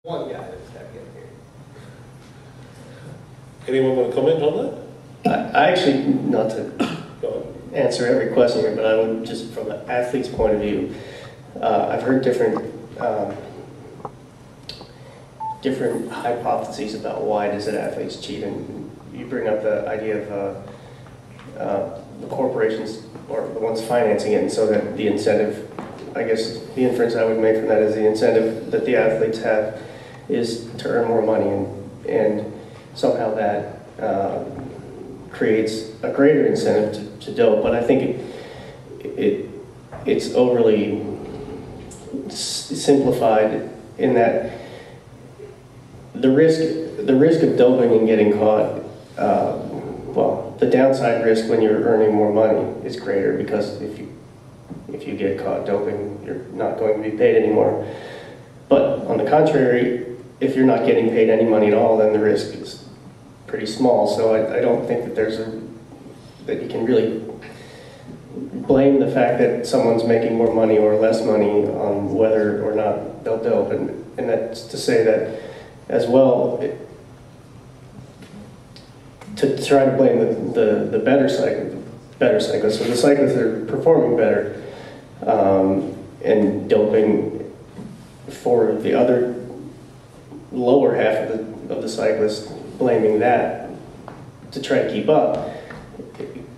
One guy that's stuck in here. Anyone want to comment on that? I actually, not to answer every question here, but I would just, from an athlete's point of view, I've heard different hypotheses about why does an athletes cheat, and you bring up the idea of the corporations or the ones financing it, and so that the incentive, I guess the inference I would make from that is the incentive that the athletes have is to earn more money, and somehow that creates a greater incentive to dope. But I think it's overly simplified in that the risk of doping and getting caught, well, the downside risk when you're earning more money is greater, because if you get caught doping, you're not going to be paid anymore. But on the contrary, if you're not getting paid any money at all, then the risk is pretty small. So I don't think that that you can really blame the fact that someone's making more money or less money on whether or not they'll dope. And that's to say that as well, to try to blame the better cyclists, so the cyclists that are performing better and doping for the other lower half of the cyclists, blaming that to try to keep up.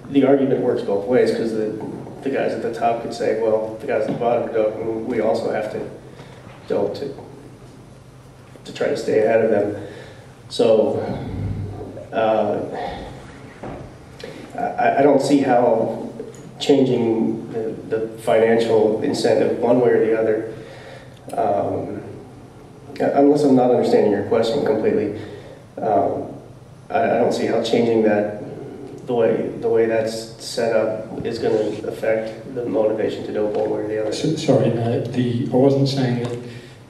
The argument works both ways, because the guys at the top could say, well, the guys at the bottom dope, and we also have to dope to try to stay ahead of them. So I don't see how changing the financial incentive one way or the other, unless I'm not understanding your question completely, I don't see how changing that, the way that's set up, is going to affect the motivation to dope one way or the other. Sorry, I wasn't saying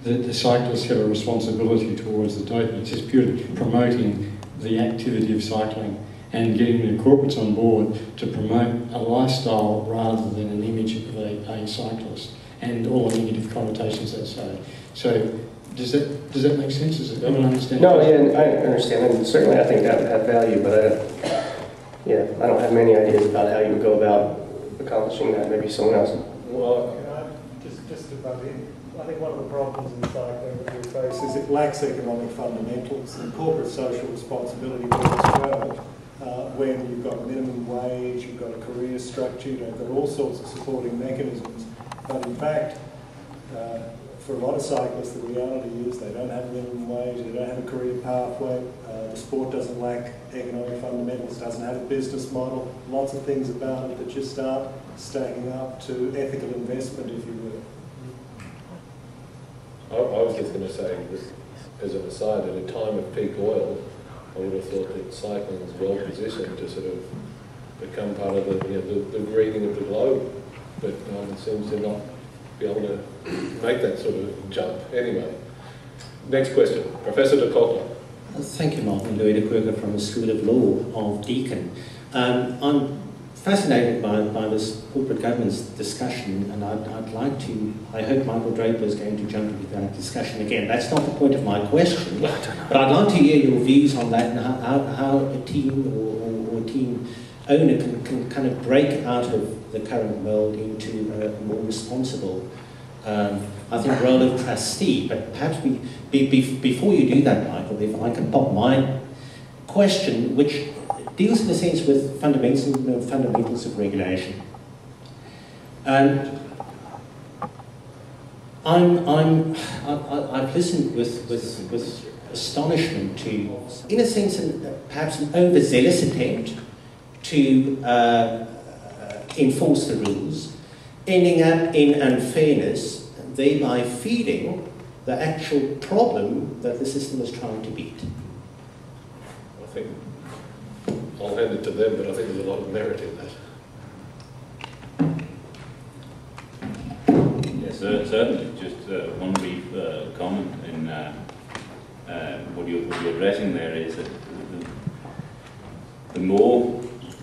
that the cyclists have a responsibility towards the doping. It's just purely promoting the activity of cycling and getting the corporates on board to promote a lifestyle rather than an image of a cyclist and all the negative connotations that say. So does that make sense? Does everyone understand? No, yeah, I understand, and certainly I think that would have value, but I don't have many ideas about how you would go about accomplishing that. Maybe someone else. Well, just to butt in, I think one of the problems in cycling that we face is it lacks economic fundamentals, and corporate social responsibility works well when you've got minimum wage, you've got a career structure, you've got all sorts of supporting mechanisms. But in fact, for a lot of cyclists, the reality is they don't have a minimum wage, they don't have a career pathway, the sport doesn't lack economic fundamentals, doesn't have a business model, lots of things about it that just aren't stacking up to ethical investment, if you will. I was just going to say, as an aside, at a time of peak oil, I would have thought that cycling is well positioned to sort of become part of the greening of the globe, but it seems to not be able to make that sort of jump. Anyway, next question, Professor de Cotter. Thank you, Martin. Louis de Kruger from the School of Law of Deakin. I'm fascinated by this corporate governance discussion, and I'd like to, I hope Michael Draper is going to jump into that discussion again. That's not the point of my question, but I'd like to hear your views on that and how a team or team owner can kind of break out of the current world into a more responsible, I think, role of trustee. But perhaps before you do that, Michael, if I can pop my question, which deals in a sense with fundamentals of regulation. And I've listened with astonishment to, in a sense, perhaps an overzealous attempt to enforce the rules, ending up in unfairness, thereby feeding the actual problem that the system is trying to beat. I think I'll hand it to them, but I think there's a lot of merit in that. Yes, certainly. Just one brief comment in what you're addressing there is that the more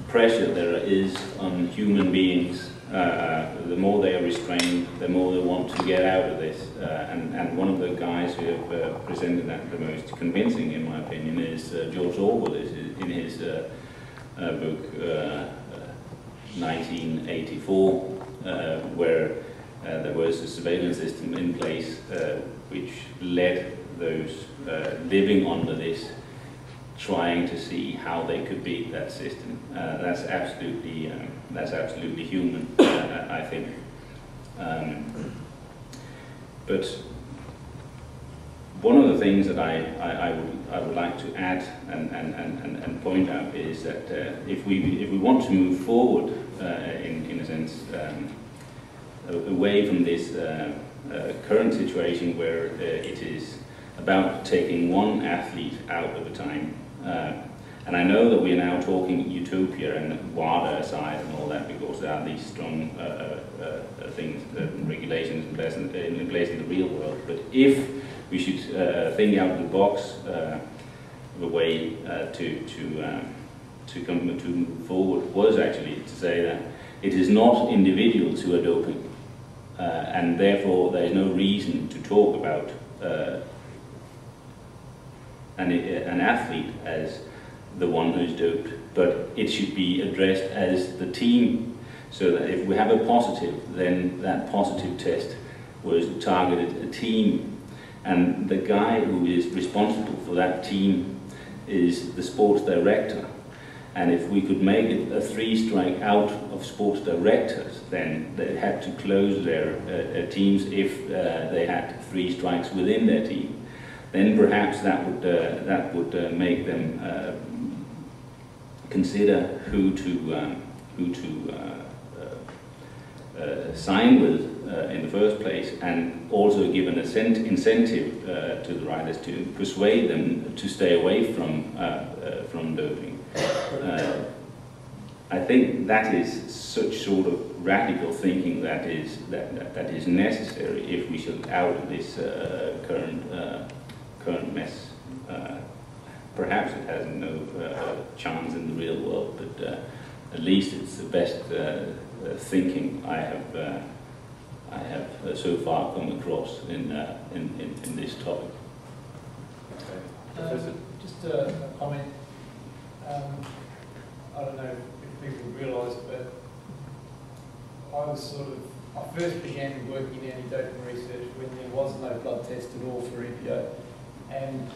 pressure there is on human beings the more they are restrained, the more they want to get out of this. And one of the guys who have presented that the most convincing, in my opinion, is George Orwell, in his book 1984, where there was a surveillance system in place which led those living under this trying to see how they could beat that system. That's absolutely human, I think. But one of the things that I would like to add and point out is that if we want to move forward in a sense away from this current situation where it is about taking one athlete out at a time. And I know that we are now talking utopia and WADA aside and all that, because there are these strong things, regulations in place in the real world. But if we should think out of the box of a way to move forward, was actually to say that it is not individuals who are doping, and therefore there is no reason to talk about an athlete as the one who's doped, but it should be addressed as the team, so that if we have a positive, then that positive test was targeted a team, and the guy who is responsible for that team is the sports director. And if we could make it a 3-strike out of sports directors, then they had to close their teams if they had 3 strikes within their team. Then perhaps that would make them consider who to sign with in the first place, and also give an incentive to the riders to persuade them to stay away from doping. I think that is such sort of radical thinking that is necessary if we should out of this current mess. Perhaps it has no chance in the real world, but at least it's the best thinking I have so far come across in this topic. Just a comment. I don't know if people realise, but I first began working in anti-doping research when there was no blood test at all for EPO, and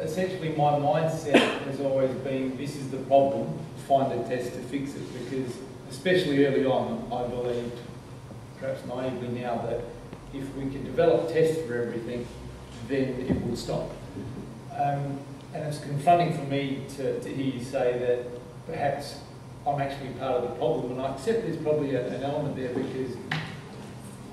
essentially my mindset has always been, this is the problem, find a test to fix it, because especially early on I believed, perhaps naively now, that if we could develop tests for everything, then it would stop. And it's confronting for me to hear you say that perhaps I'm actually part of the problem, and I accept there's probably an element there, because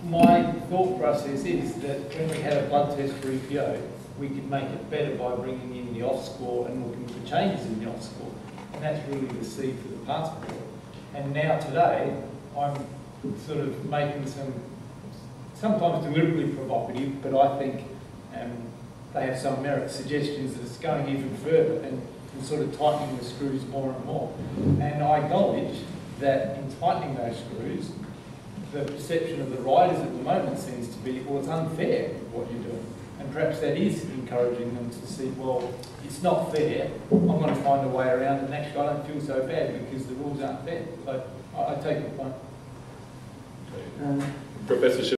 my thought process is that when we had a blood test for EPO, we could make it better by bringing in the off score and looking for changes in the off score. And that's really the seed for the parts score. And now today, I'm sort of making some, sometimes deliberately provocative, but I think they have some merit, suggestions that it's going even further and sort of tightening the screws more and more. And I acknowledge that in tightening those screws, the perception of the riders at the moment seems to be, well, it's unfair what you're doing. And perhaps that is encouraging them to see, well, it's not fair, I'm going to find a way around it, and actually I don't feel so bad because the rules aren't fair. So I take the point. Professor